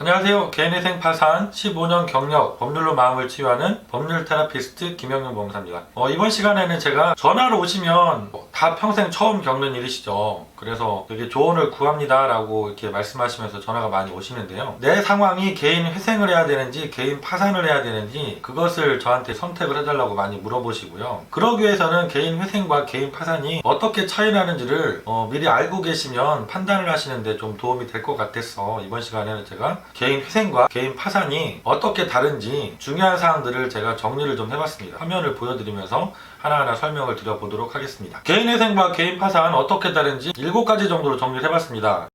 안녕하세요. 개인회생 파산 15년 경력 법률로 마음을 치유하는 법률 테라피스트 김영윤 법무사입니다. 이번 시간에는 제가 전화로 오시면 다 평생 처음 겪는 일이시죠. 그래서 되게 조언을 구합니다 라고 이렇게 말씀하시면서 전화가 많이 오시는데요. 내 상황이 개인 회생을 해야 되는지 개인 파산을 해야 되는지 그것을 저한테 선택을 해달라고 많이 물어보시고요. 그러기 위해서는 개인 회생과 개인 파산이 어떻게 차이 나는지를 미리 알고 계시면 판단을 하시는데 좀 도움이 될 것 같아서 이번 시간에는 제가 개인 회생과 개인 파산이 어떻게 다른지 중요한 사항들을 제가 정리를 좀 해봤습니다. 화면을 보여드리면서 하나하나 설명을 드려보도록 하겠습니다. 개인 회생과 개인 파산 어떻게 다른지 7가지 정도로 정리를 해봤습니다.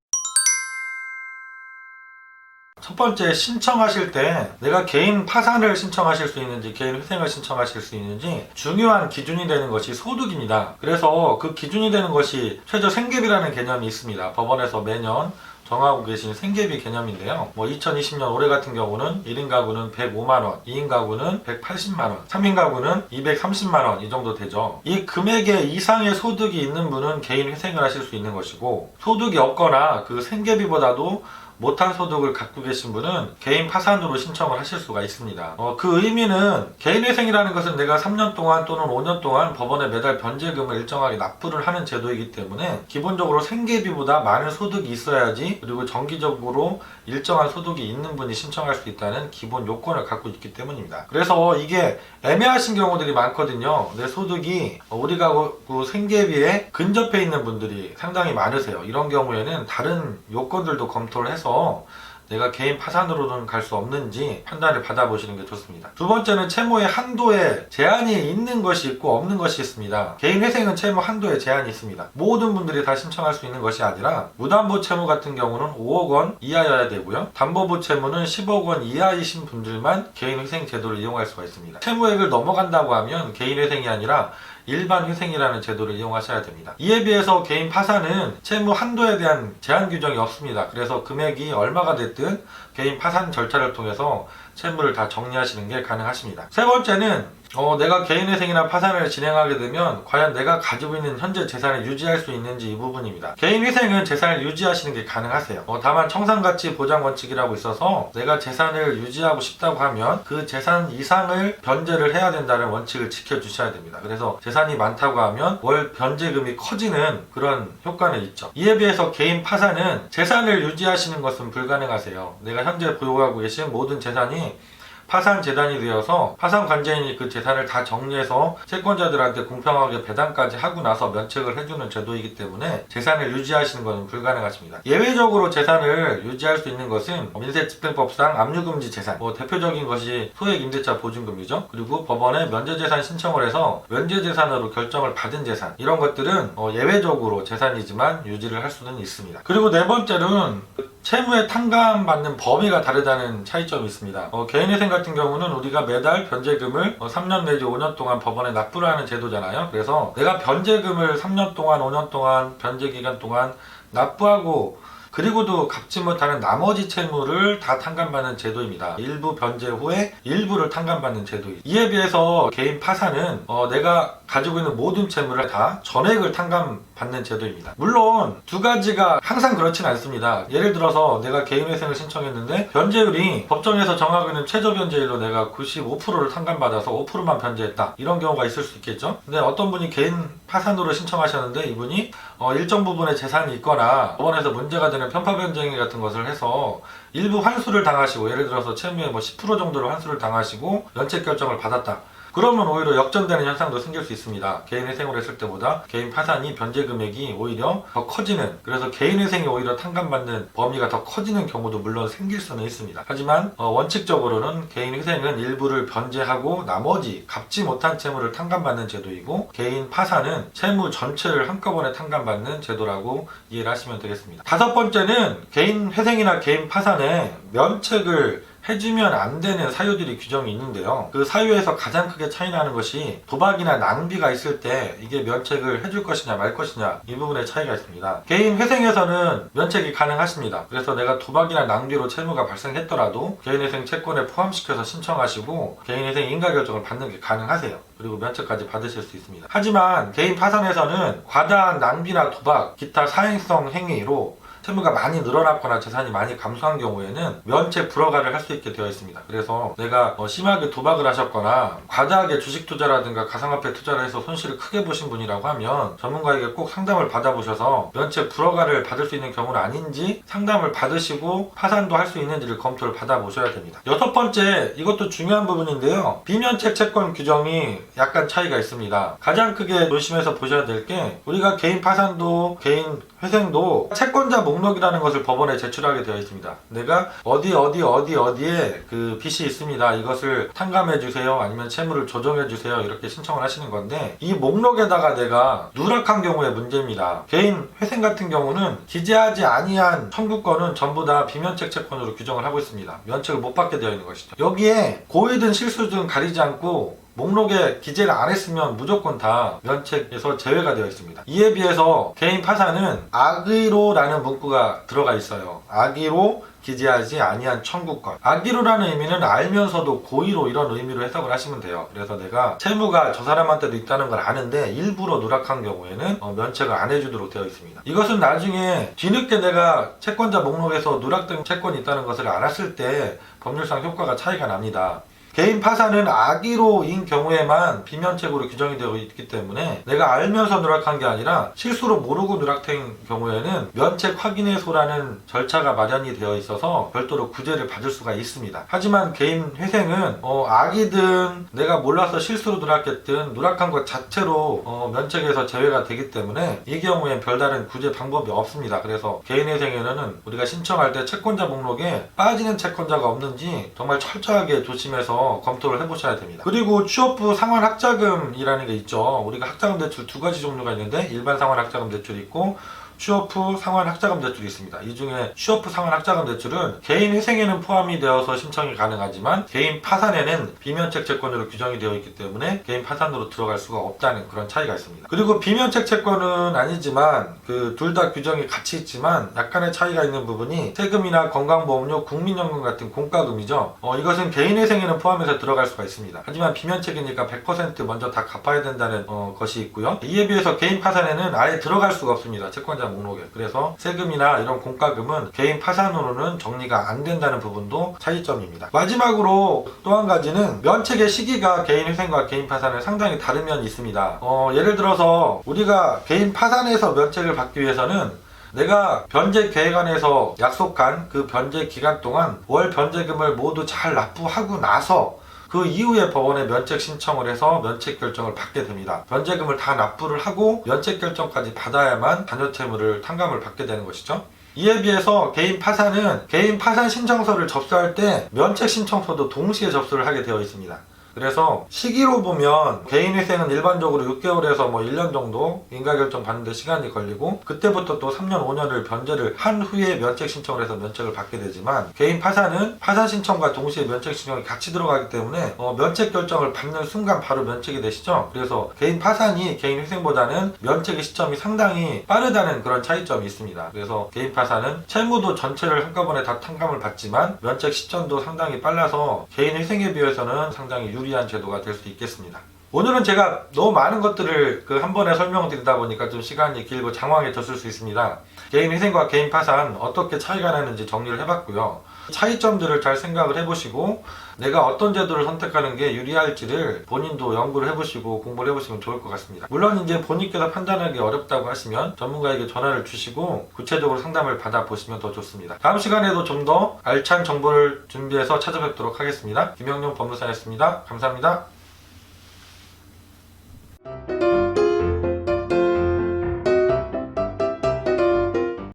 첫 번째, 신청하실 때 내가 개인 파산을 신청하실 수 있는지 개인 회생을 신청하실 수 있는지 중요한 기준이 되는 것이 소득입니다. 그래서 그 기준이 되는 것이 최저 생계비라는 개념이 있습니다. 법원에서 매년 정하고 계신 생계비 개념인데요. 2020년 올해 같은 경우는 1인 가구는 105만원, 2인 가구는 180만원, 3인 가구는 230만원 이 정도 되죠. 이 금액의 이상의 소득이 있는 분은 개인 회생을 하실 수 있는 것이고, 소득이 없거나 그 생계비보다도 못한 소득을 갖고 계신 분은 개인 파산으로 신청을 하실 수가 있습니다. 그 의미는 개인 회생이라는 것은 내가 3년 동안 또는 5년 동안 법원에 매달 변제금을 일정하게 납부를 하는 제도이기 때문에 기본적으로 생계비보다 많은 소득이 있어야지, 그리고 정기적으로 일정한 소득이 있는 분이 신청할 수 있다는 기본 요건을 갖고 있기 때문입니다. 그래서 이게 애매하신 경우들이 많거든요. 내 소득이 우리가 그 생계비에 근접해 있는 분들이 상당히 많으세요. 이런 경우에는 다른 요건들도 검토를 해서 내가 개인 파산으로는 갈 수 없는지 판단을 받아보시는 게 좋습니다. 두 번째는 채무의 한도에 제한이 있는 것이 있고 없는 것이 있습니다. 개인 회생은 채무 한도에 제한이 있습니다. 모든 분들이 다 신청할 수 있는 것이 아니라 무담보 채무 같은 경우는 5억 원 이하여야 되고요. 담보부 채무는 10억 원 이하이신 분들만 개인 회생 제도를 이용할 수가 있습니다. 채무액을 넘어간다고 하면 개인 회생이 아니라 일반 회생이라는 제도를 이용하셔야 됩니다. 이에 비해서 개인 파산은 채무 한도에 대한 제한 규정이 없습니다. 그래서 금액이 얼마가 됐든 개인 파산 절차를 통해서 채무를 다 정리하시는 게 가능하십니다. 세 번째는 내가 개인 회생이나 파산을 진행하게 되면 과연 내가 가지고 있는 현재 재산을 유지할 수 있는지 이 부분입니다. 개인 회생은 재산을 유지하시는 게 가능하세요. 다만 청산가치 보장 원칙이라고 있어서 내가 재산을 유지하고 싶다고 하면 그 재산 이상을 변제를 해야 된다는 원칙을 지켜주셔야 됩니다. 그래서 재산이 많다고 하면 월 변제금이 커지는 그런 효과는 있죠. 이에 비해서 개인 파산은 재산을 유지하시는 것은 불가능하세요. 내가 현재 보유하고 계신 모든 재산이 파산 재단이 되어서 파산 관계인이 그 재산을 다 정리해서 채권자들한테 공평하게 배당까지 하고 나서 면책을 해주는 제도이기 때문에 재산을 유지하시는 것은 불가능하십니다. 예외적으로 재산을 유지할 수 있는 것은 민세집행법상 압류금지 재산, 대표적인 것이 소액임대차 보증금이죠. 그리고 법원에 면제재산 신청을 해서 면제재산으로 결정을 받은 재산, 이런 것들은 예외적으로 재산이지만 유지를 할 수는 있습니다. 그리고 네 번째는 채무에 탕감받는 범위가 다르다는 차이점이 있습니다. 개인회생 같은 경우는 우리가 매달 변제금을 3년 내지 5년 동안 법원에 납부를 하는 제도잖아요. 그래서 내가 변제금을 3년 동안 5년 동안 변제기간 동안 납부하고 그리고도 갚지 못하는 나머지 채무를 다 탕감받는 제도입니다. 일부 변제 후에 일부를 탕감받는 제도입니다. 이에 비해서 개인 파산은 내가 가지고 있는 모든 채무를 다 전액을 탕감받는 제도입니다. 물론 두 가지가 항상 그렇진 않습니다. 예를 들어서 내가 개인 회생을 신청했는데 변제율이 법정에서 정하고 있는 최저 변제율로 내가 95%를 탕감받아서 5%만 변제했다, 이런 경우가 있을 수 있겠죠. 근데 어떤 분이 개인 파산으로 신청하셨는데 이분이 일정 부분의 재산이 있거나 법원에서 문제가 되는 편파 변제행위 같은 것을 해서 일부 환수를 당하시고, 예를 들어서 채무의 10% 정도를 환수를 당하시고 면책 결정을 받았다. 그러면 오히려 역전되는 현상도 생길 수 있습니다. 개인 회생을 했을 때보다 개인 파산이 변제 금액이 오히려 더 커지는, 그래서 개인 회생이 오히려 탕감받는 범위가 더 커지는 경우도 물론 생길 수는 있습니다. 하지만 원칙적으로는 개인 회생은 일부를 변제하고 나머지 갚지 못한 채무를 탕감받는 제도이고, 개인 파산은 채무 전체를 한꺼번에 탕감받는 제도라고 이해를 하시면 되겠습니다. 다섯 번째는 개인 회생이나 개인 파산에 면책을 해주면 안 되는 사유들이 규정이 있는데요. 그 사유에서 가장 크게 차이 나는 것이 도박이나 낭비가 있을 때 이게 면책을 해줄 것이냐 말 것이냐, 이 부분에 차이가 있습니다. 개인 회생에서는 면책이 가능하십니다. 그래서 내가 도박이나 낭비로 채무가 발생했더라도 개인회생 채권에 포함시켜서 신청하시고 개인회생 인가결정을 받는 게 가능하세요. 그리고 면책까지 받으실 수 있습니다. 하지만 개인 파산에서는 과다한 낭비나 도박, 기타 사행성 행위로 채무가 많이 늘어났거나 재산이 많이 감소한 경우에는 면책 불허가를 할 수 있게 되어 있습니다. 그래서 내가 심하게 도박을 하셨거나 과다하게 주식 투자라든가 가상화폐 투자를 해서 손실을 크게 보신 분이라고 하면 전문가에게 꼭 상담을 받아보셔서 면책 불허가를 받을 수 있는 경우는 아닌지 상담을 받으시고 파산도 할 수 있는지를 검토를 받아보셔야 됩니다. 여섯 번째, 이것도 중요한 부분인데요. 비면책 채권 규정이 약간 차이가 있습니다. 가장 크게 조심해서 보셔야 될 게 우리가 개인 파산도 개인 회생도 채권자 목록이라는 것을 법원에 제출하게 되어 있습니다. 내가 어디에 그 빚이 있습니다. 이것을 탕감해 주세요. 아니면 채무를 조정해 주세요. 이렇게 신청을 하시는 건데 이 목록에다가 내가 누락한 경우의 문제입니다. 개인 회생 같은 경우는 기재하지 아니한 청구권은 전부 다 비면책 채권으로 규정을 하고 있습니다. 면책을 못 받게 되어 있는 것이죠. 여기에 고의든 실수든 가리지 않고 목록에 기재를 안 했으면 무조건 다 면책에서 제외가 되어 있습니다. 이에 비해서 개인 파산은 악의로라는 문구가 들어가 있어요. 악의로 기재하지 아니한 청구권. 악의로라는 의미는 알면서도 고의로 이런 의미로 해석을 하시면 돼요. 그래서 내가 채무가 저 사람한테도 있다는 걸 아는데 일부러 누락한 경우에는 면책을 안 해주도록 되어 있습니다. 이것은 나중에 뒤늦게 내가 채권자 목록에서 누락된 채권이 있다는 것을 알았을 때 법률상 효과가 차이가 납니다. 개인 파산은 악의로인 경우에만 비면책으로 규정이 되어 있기 때문에 내가 알면서 누락한 게 아니라 실수로 모르고 누락된 경우에는 면책 확인해소라는 절차가 마련이 되어 있어서 별도로 구제를 받을 수가 있습니다. 하지만 개인 회생은 악이든 내가 몰라서 실수로 누락했든 누락한 것 자체로 면책에서 제외가 되기 때문에 이 경우엔 별다른 구제 방법이 없습니다. 그래서 개인 회생에는 우리가 신청할 때 채권자 목록에 빠지는 채권자가 없는지 정말 철저하게 조심해서 검토를 해보셔야 됩니다. 그리고 취업 후 상환 학자금이라는 게 있죠. 우리가 학자금 대출 두 가지 종류가 있는데 일반 상환 학자금 대출이 있고 취업 후 상환 학자금 대출이 있습니다. 이 중에 취업 후 상환 학자금 대출은 개인 회생에는 포함이 되어서 신청이 가능하지만 개인 파산에는 비면책 채권으로 규정이 되어 있기 때문에 개인 파산으로 들어갈 수가 없다는 그런 차이가 있습니다. 그리고 비면책 채권은 아니지만 그 둘 다 규정이 같이 있지만 약간의 차이가 있는 부분이 세금이나 건강보험료, 국민연금 같은 공과금이죠. 이것은 개인 회생에는 포함해서 들어갈 수가 있습니다. 하지만 비면책이니까 100% 먼저 다 갚아야 된다는 것이 있고요. 이에 비해서 개인 파산에는 아예 들어갈 수가 없습니다. 채권자 목록에. 그래서 세금이나 이런 공과금은 개인 파산으로는 정리가 안 된다는 부분도 차이점입니다. 마지막으로 또 한 가지는 면책의 시기가 개인 회생과 개인 파산은 상당히 다른 면이 있습니다. 예를 들어서 우리가 개인 파산에서 면책을 받기 위해서는 내가 변제 계획안에서 약속한 그 변제 기간 동안 월 변제금을 모두 잘 납부하고 나서 그 이후에 법원에 면책 신청을 해서 면책 결정을 받게 됩니다. 변제금을 다 납부를 하고 면책 결정까지 받아야만 잔여채무를 탕감을 받게 되는 것이죠. 이에 비해서 개인 파산은 개인 파산 신청서를 접수할 때 면책 신청서도 동시에 접수를 하게 되어 있습니다. 그래서 시기로 보면 개인 회생은 일반적으로 6개월에서 1년 정도 인가결정 받는데 시간이 걸리고 그때부터 또 3년, 5년을 변제를 한 후에 면책 신청을 해서 면책을 받게 되지만 개인 파산은 파산 신청과 동시에 면책 신청이 같이 들어가기 때문에 면책 결정을 받는 순간 바로 면책이 되시죠. 그래서 개인 파산이 개인 회생보다는 면책의 시점이 상당히 빠르다는 그런 차이점이 있습니다. 그래서 개인 파산은 채무도 전체를 한꺼번에 다 탕감을 받지만 면책 시점도 상당히 빨라서 개인 회생에 비해서는 상당히 유리한 제도가 될 수 있겠습니다. 오늘은 제가 너무 많은 것들을 한 번에 설명을 드리다 보니까 좀 시간이 길고 장황해졌을 수 있습니다. 개인 회생과 개인 파산 어떻게 차이가 나는지 정리를 해봤고요. 차이점들을 잘 생각을 해보시고 내가 어떤 제도를 선택하는 게 유리할지를 본인도 연구를 해보시고 공부를 해보시면 좋을 것 같습니다. 물론 이제 본인께서 판단하기 어렵다고 하시면 전문가에게 전화를 주시고 구체적으로 상담을 받아보시면 더 좋습니다. 다음 시간에도 좀 더 알찬 정보를 준비해서 찾아뵙도록 하겠습니다. 김영룡 법무사였습니다. 감사합니다.